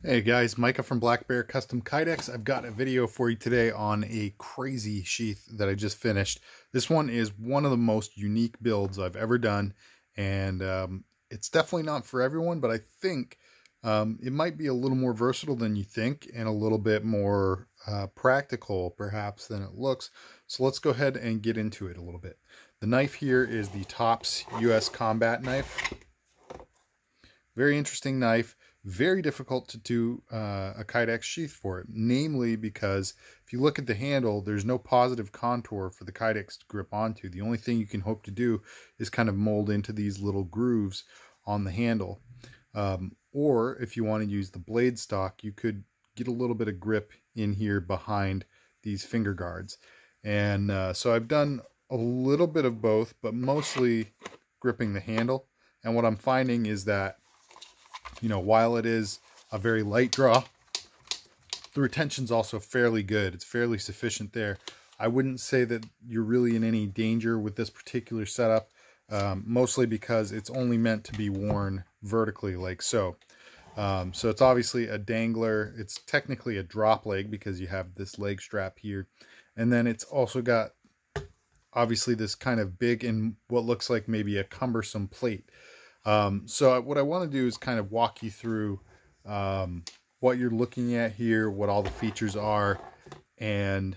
Hey guys, Micah from Black Bear Custom Kydex. I've got a video for you today on a crazy sheath that I just finished. This one is one of the most unique builds I've ever done, and it's definitely not for everyone, but I think it might be a little more versatile than you think and a little bit more practical perhaps than it looks. So let's go ahead and get into it a little bit. The knife here is the Tops US Combat Knife. Very interesting knife. Very difficult to do a Kydex sheath for it, namely because if you look at the handle, there's no positive contour for the Kydex to grip onto. The only thing you can hope to do is kind of mold into these little grooves on the handle. Or if you want to use the blade stock, you could get a little bit of grip in here behind these finger guards. And so I've done a little bit of both, but mostly gripping the handle. And what I'm finding is that, you know, while it is a very light draw, the retention's also fairly good. It's fairly sufficient there. I wouldn't say that you're really in any danger with this particular setup, mostly because it's only meant to be worn vertically like so. So it's obviously a dangler. It's technically a drop leg because you have this leg strap here. And then it's also got obviously this kind of big and what looks like maybe a cumbersome plate. So what I want to do is kind of walk you through what you're looking at here, what all the features are, and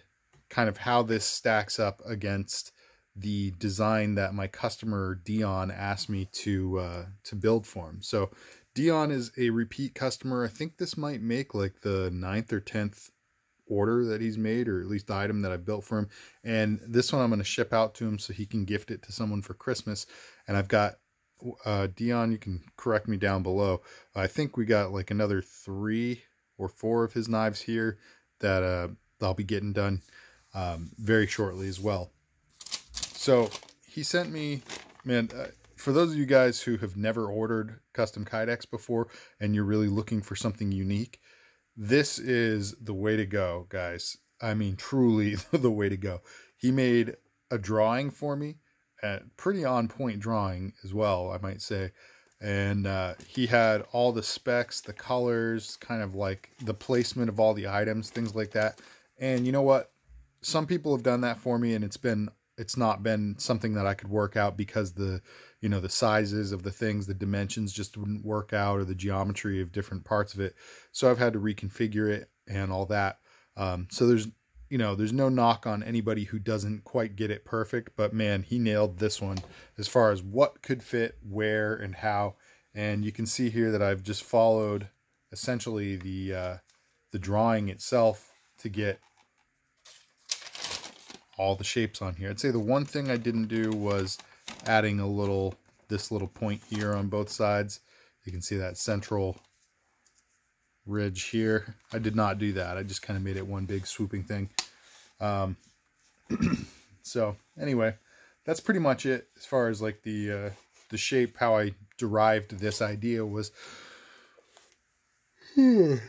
kind of how this stacks up against the design that my customer Dion asked me to build for him. So Dion is a repeat customer. I think this might make like the 9th or 10th order that he's made, or at least the item that I built for him. And this one I'm going to ship out to him so he can gift it to someone for Christmas. And I've got Dion, you can correct me down below. I think we got like another 3 or 4 of his knives here that I'll be getting done very shortly as well. So he sent me, man, for those of you guys who have never ordered custom Kydex before and you're really looking for something unique, this is the way to go, guys. I mean, truly the way to go. He made a drawing for me, pretty on point drawing as well, I might say. And he had all the specs, the colors, kind of like the placement of all the items, things like that. And you know what? Some people have done that for me, and it's not been something that I could work out because the sizes of the things, the dimensions just wouldn't work out, or the geometry of different parts of it. So I've had to reconfigure it and all that. So there's no knock on anybody who doesn't quite get it perfect, but man, he nailed this one as far as what could fit where and how. And you can see here that I've just followed essentially the drawing itself to get all the shapes on here. I'd say the one thing I didn't do was adding this little point here on both sides. You can see that central ridge here. I did not do that. I just kind of made it one big swooping thing. So anyway, that's pretty much it as far as like the shape. How I derived this idea was, excuse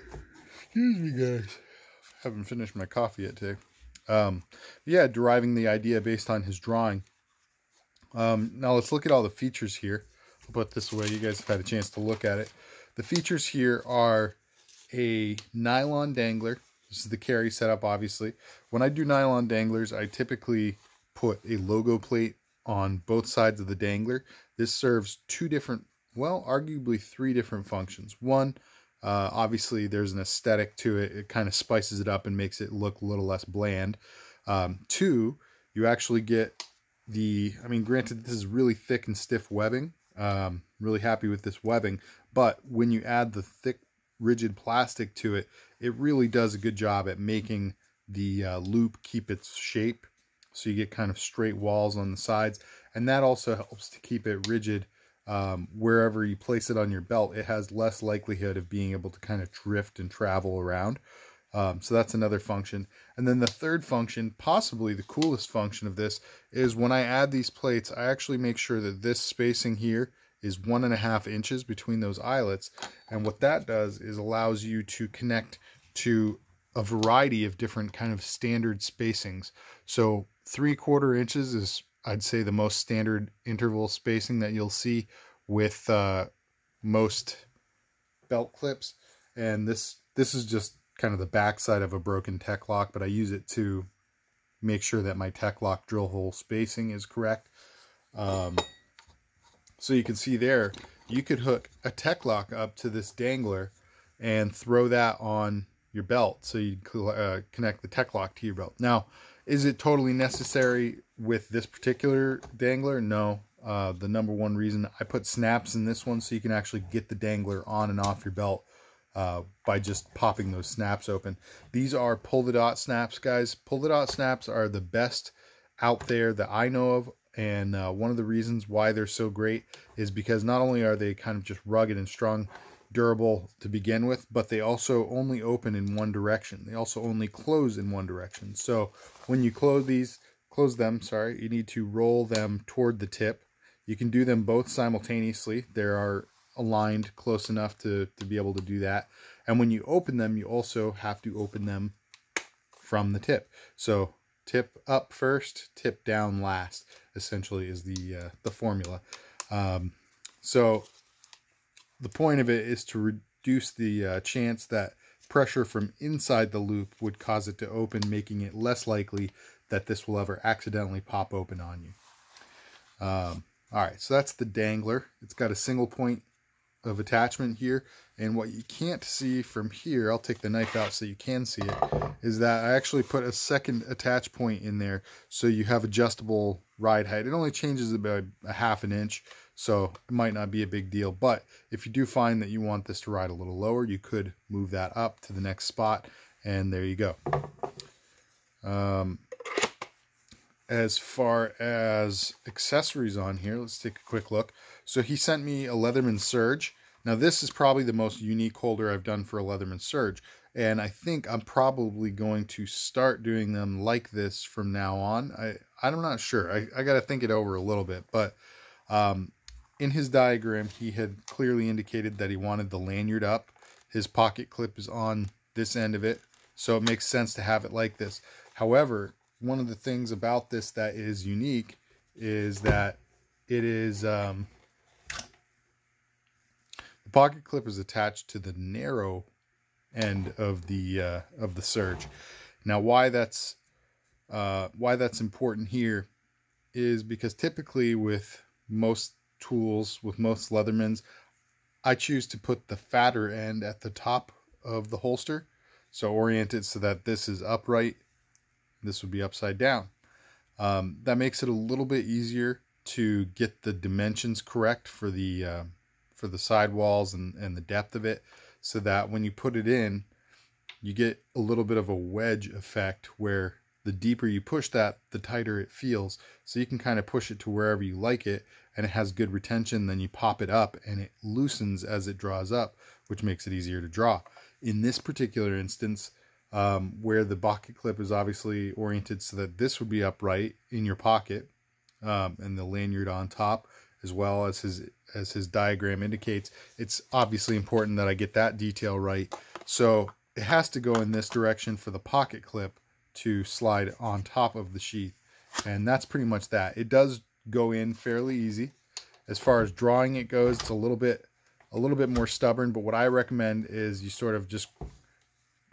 me guys, I haven't finished my coffee yet today. Yeah, deriving the idea based on his drawing. Now let's look at all the features here. I'll put it this way, you guys have had a chance to look at it. The features here are a nylon dangler. This is the carry setup, obviously. When I do nylon danglers, I typically put a logo plate on both sides of the dangler. This serves 2 different, well, arguably 3 different functions. One, obviously there's an aesthetic to it. It kind of spices it up and makes it look a little less bland. 2, you actually get I mean, granted, this is really thick and stiff webbing. Really happy with this webbing, but when you add the thick rigid plastic to it, it really does a good job at making the loop keep its shape. So you get kind of straight walls on the sides, and that also helps to keep it rigid. Wherever you place it on your belt, it has less likelihood of being able to kind of drift and travel around. So that's another function. And then the third function, possibly the coolest function of this, is when I add these plates, I actually make sure that this spacing here is 1.5 inches between those eyelets. And what that does is allows you to connect to a variety of different kind of standard spacings. So 3/4 inches is, I'd say, the most standard interval spacing that you'll see with most belt clips. And this is just kind of the backside of a broken tech lock, but I use it to make sure that my tech lock drill hole spacing is correct. So you can see there, you could hook a tech lock up to this dangler and throw that on your belt, so you connect the tech lock to your belt. Now, is it totally necessary with this particular dangler? No. The number one reason I put snaps in this one, so you can actually get the dangler on and off your belt by just popping those snaps open. These are pull the dot snaps, guys. Pull the dot snaps are the best out there that I know of, and one of the reasons why they're so great is because not only are they kind of just rugged and strong, durable to begin with, but they also only open in one direction. They also only close in one direction. So when you close them, you need to roll them toward the tip. You can do them both simultaneously. They are aligned close enough to be able to do that. And when you open them, you also have to open them from the tip. So tip up first, tip down last, essentially is the formula. So the point of it is to reduce the chance that pressure from inside the loop would cause it to open, making it less likely that this will ever accidentally pop open on you. All right, so that's the dangler. It's got a single point of attachment here, and what you can't see from here, I'll take the knife out so you can see it, is that I actually put a second attach point in there, so you have adjustable ride height. It only changes about a ½ inch, so it might not be a big deal, but if you do find that you want this to ride a little lower, you could move that up to the next spot, and there you go. As far as accessories on here, let's take a quick look. So he sent me a Leatherman Surge. Now this is probably the most unique holder I've done for a Leatherman Surge, and I think I'm probably going to start doing them like this from now on. I'm not sure. I got to think it over a little bit, but in his diagram, he had clearly indicated that he wanted the lanyard up. His pocket clip is on this end of it, so it makes sense to have it like this. However, one of the things about this that is unique is that it is the pocket clip is attached to the narrow end of the Surge. Now, why that's important here is because typically with most tools, with most Leathermans, I choose to put the fatter end at the top of the holster, so orient it so that this is upright. This would be upside down. That makes it a little bit easier to get the dimensions correct for the sidewalls and the depth of it, so that when you put it in, you get a little bit of a wedge effect where the deeper you push that, the tighter it feels. So you can kind of push it to wherever you like it, and it has good retention. Then you pop it up and it loosens as it draws up, which makes it easier to draw. In this particular instance, where the pocket clip is obviously oriented so that this would be upright in your pocket, and the lanyard on top, as well as his diagram indicates, it's obviously important that I get that detail right. So it has to go in this direction for the pocket clip to slide on top of the sheath, and that's pretty much that. It does go in fairly easy. As far as drawing it goes, it's a little bit more stubborn, but what I recommend is you sort of just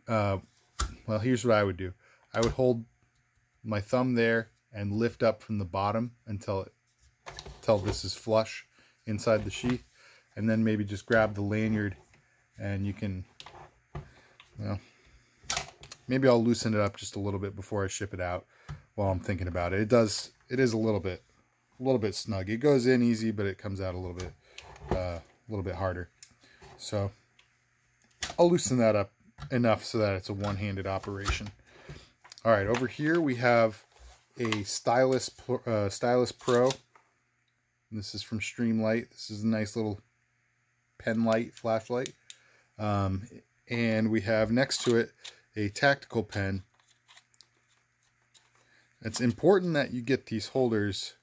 well, here's what I would do. I would hold my thumb there and lift up from the bottom until this is flush inside the sheath, and then maybe just grab the lanyard, and you can, well, maybe I'll loosen it up just a little bit before I ship it out while I'm thinking about it. It is a little bit snug. It goes in easy, but it comes out a little bit harder. So I'll loosen that up enough so that it's a one-handed operation. All right, over here we have a Stylus Pro. This is from Streamlight. This is a nice little pen light flashlight, and we have next to it a tactical pen. It's important that you get these holders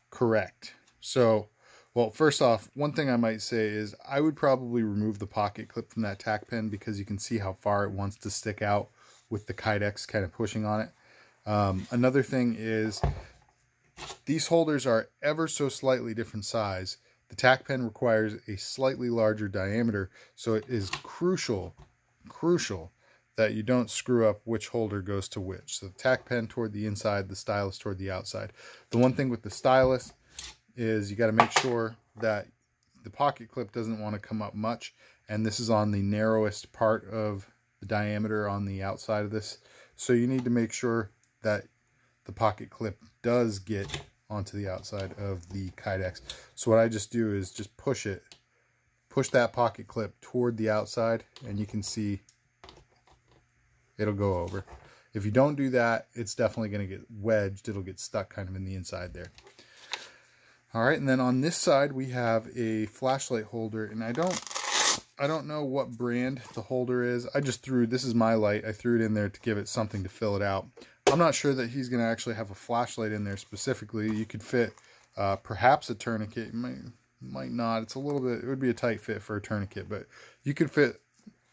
correct. So, well, first off, one thing I might say is I would probably remove the pocket clip from that tack pen, because you can see how far it wants to stick out with the Kydex kind of pushing on it. Another thing is these holders are ever so slightly different size, The tack pen requires a slightly larger diameter, so it is crucial that you don't screw up which holder goes to which. So the tack pen toward the inside, the stylus toward the outside. The one thing with the stylus is you got to make sure that the pocket clip doesn't want to come up much, and this is on the narrowest part of the diameter on the outside of this. So you need to make sure that the pocket clip does get onto the outside of the Kydex. So what I just do is just push that pocket clip toward the outside, and you can see it'll go over. If you don't do that, it's definitely going to get wedged. It'll get stuck kind of in the inside there. All right, and then on this side we have a flashlight holder, and I don't know what brand the holder is. I just this is my light. I threw it in there to give it something to fill it out. I'm not sure that he's going to actually have a flashlight in there specifically. You could fit perhaps a tourniquet. You might not. It's a little bit, it would be a tight fit for a tourniquet, but you could fit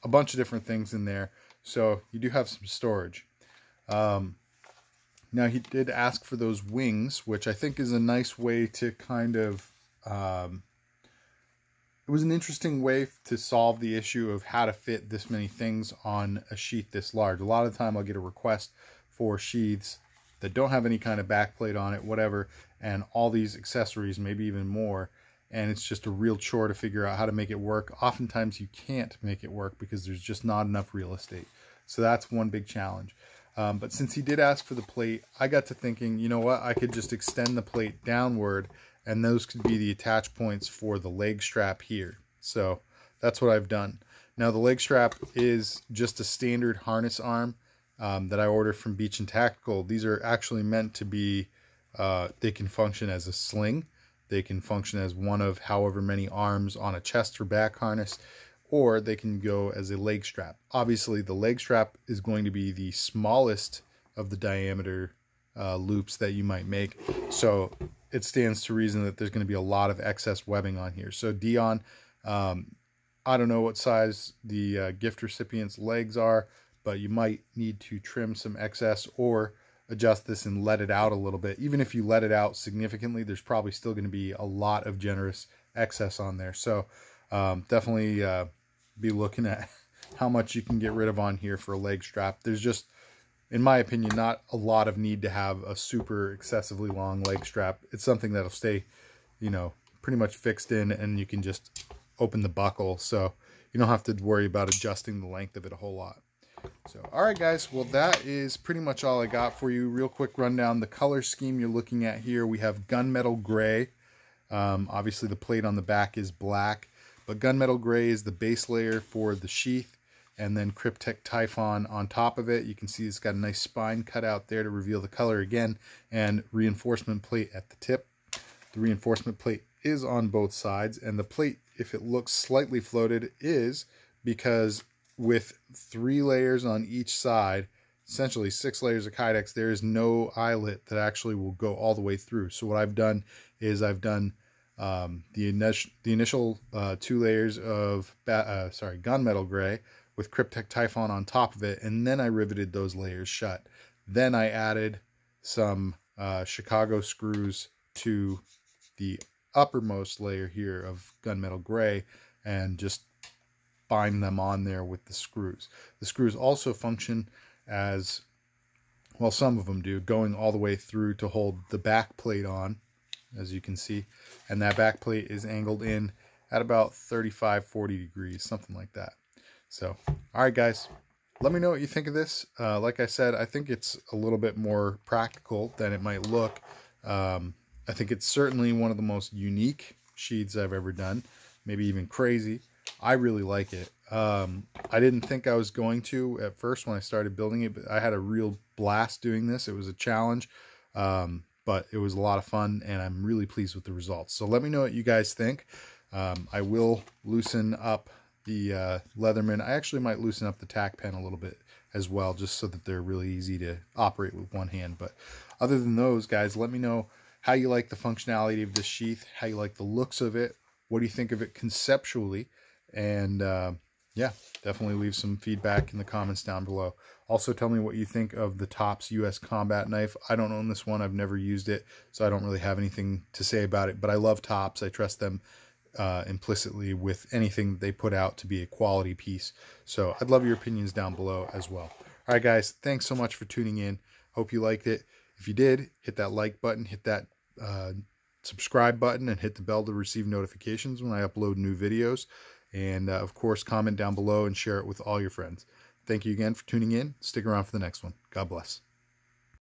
a bunch of different things in there. So you do have some storage. Now he did ask for those wings, which I think is a nice way to kind of, it was an interesting way to solve the issue of how to fit this many things on a sheath this large. A lot of the time I'll get a request for sheaths that don't have any kind of backplate on it, whatever, and all these accessories, maybe even more, and it's just a real chore to figure out how to make it work. Oftentimes you can't make it work because there's just not enough real estate. So that's one big challenge. But since he did ask for the plate, I got to thinking, you know what, I could just extend the plate downward, and those could be the attach points for the leg strap here. So that's what I've done. Now the leg strap is just a standard harness arm that I ordered from Beach and Tactical. These are actually meant to be, they can function as a sling. They can function as one of however many arms on a chest or back harness, or they can go as a leg strap. Obviously, the leg strap is going to be the smallest of the diameter loops that you might make. So it stands to reason that there's going to be a lot of excess webbing on here. So Dion, I don't know what size the gift recipient's legs are, but you might need to trim some excess or adjust this and let it out a little bit. Even if you let it out significantly, there's probably still going to be a lot of generous excess on there. So definitely be looking at how much you can get rid of on here for a leg strap. There's just, in my opinion, not a lot of need to have a super excessively long leg strap. It's something that'll stay, you know, pretty much fixed in, and you can just open the buckle, so you don't have to worry about adjusting the length of it a whole lot. So, all right, guys, well, that is pretty much all I got for you. Real quick rundown. The color scheme you're looking at here, we have gunmetal gray. Obviously, the plate on the back is black, but gunmetal gray is the base layer for the sheath, and then Cryptek Typhon on top of it. You can see it's got a nice spine cut out there to reveal the color again, and reinforcement plate at the tip. The reinforcement plate is on both sides, and the plate, if it looks slightly floated, is because with 3 layers on each side, essentially 6 layers of Kydex, there is no eyelet that actually will go all the way through. So what I've done is I've done the initial 2 layers of gunmetal gray with Cryptek Typhon on top of it, and then I riveted those layers shut. Then I added some Chicago screws to the uppermost layer here of gunmetal gray and just bind them on there with the screws. The screws also function as, well, some of them do, going all the way through to hold the back plate on, as you can see, and that back plate is angled in at about 35-40 degrees, something like that. So, all right, guys, let me know what you think of this. Like I said, I think it's a little bit more practical than it might look. I think it's certainly one of the most unique sheaths I've ever done, maybe even crazy. I really like it. I didn't think I was going to at first when I started building it, but I had a real blast doing this. It was a challenge, but it was a lot of fun, and I'm really pleased with the results. So let me know what you guys think. I will loosen up the Leatherman. I actually might loosen up the tack pen a little bit as well, just so that they're really easy to operate with one hand. But other than those, guys, let me know how you like the functionality of this sheath, how you like the looks of it, what do you think of it conceptually, and yeah, definitely leave some feedback in the comments down below. Also, tell me what you think of the Tops US Combat Knife. I don't own this one. I've never used it, so I don't really have anything to say about it, but I love Tops. I trust them implicitly with anything that they put out to be a quality piece. So I'd love your opinions down below as well. All right, guys, thanks so much for tuning in. Hope you liked it. If you did, hit that like button, hit that subscribe button, and hit the bell to receive notifications when I upload new videos. And of course, comment down below and share it with all your friends. Thank you again for tuning in. Stick around for the next one. God bless.